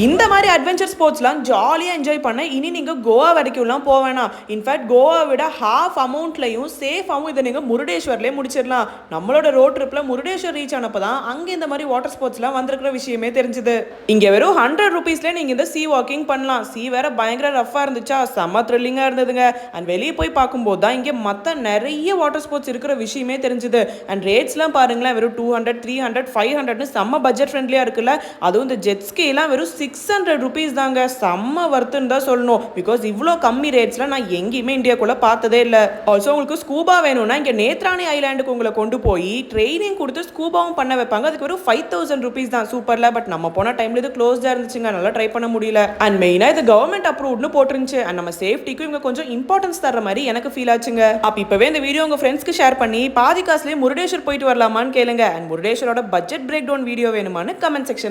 இந்த மாதிரி அட்வென்ச்சர் ஸ்போர்ட்ஸ்லாம் ஜாலியாக என்ஜாய் பண்ண இனி நீங்கள் கோவா வரைக்கும்லாம் போக வேணாம். இன்ஃபேக்ட் கோவா விட ஹாஃப் அமௌண்ட்லையும் சேஃபாகவும் இதை நீங்கள் முருடேஸ்வர்லேயே முடிச்சிடலாம். நம்மளோட ரோட் ட்ரிப்பில் முருடேஸ்வர் ரீச் ஆனப்போ தான் அங்கே இந்த மாதிரி வாட்டர் ஸ்போர்ட்ஸ்லாம் வந்திருக்கிற விஷயமே தெரிஞ்சுது. இங்கே வெறும் 100 rupeesலேயே நீங்கள் இந்த சீ வாக்கிங் பண்ணலாம். சீ வேற பயங்கர ரஃபாக இருந்துச்சா, செம்ம த்ரில்லிங்காக இருந்ததுங்க. அண்ட் வெளியே போய் பார்க்கும்போது தான் இங்கே மற்ற நிறைய வாட்டர் ஸ்போர்ட்ஸ் இருக்கிற விஷயமே தெரிஞ்சுது. அண்ட் ரேட்ஸ்லாம் பாருங்களேன், வெறும் 200, 300, 500ன்னு செம்ம பட்ஜெட் ஃப்ரெண்ட்லியாக இருக்குல்ல. அதுவும் இந்த ஜெட் ஸ்கீலாம் வெறும் 600 rupees தாங்க. செம்ம வர்த்துன்னு தான் சொல்லணும். பிகாஸ் இவ்வளோ கம்மி ரேட்ஸில் நான் எங்கேயுமே இந்தியாக்குள்ளே பார்த்ததே இல்லை. ஆல்சோ உங்களுக்கு ஸ்கூபா வேணும்னா இங்கே நேத்ராணி ஐலாண்டுக்கு உங்களை கொண்டு போய் ட்ரைனிங் கொடுத்து ஸ்கூபாவும் பண்ண வைப்பாங்க. அதுக்கு வெறும் 5000 rupees தான். சூப்பர்ல. பட் நம்ம போன டைம்ல இது க்ளோஸ்டாக இருந்துச்சுங்க, நல்லா ட்ரை பண்ண முடியல. அண்ட் மெயினாக இது கவர்மெண்ட் அப்ரூவ்ட்னு போட்டுருந்துச்சு. அண்ட் நம்ம சேஃப்டிக்கும் இவங்க கொஞ்சம் இம்பார்ட்டன்ஸ் தர மாதிரி எனக்கு ஃபீல் ஆச்சுங்க. அப்போ இப்போவே இந்த வீடியோ உங்கள் ஃப்ரெண்ட்ஸ்க்கு ஷேர் பண்ணி பாதி காசுலேயே முருடேஸ்வர் போயிட்டு வரலாமான்னு கேளுங்க. அண்ட் முருடேஸ்வரோட பட்ஜெட் பிரேக் டவுன் வீடியோ வேணுமான்னு கமெண்ட் செக்ஷன்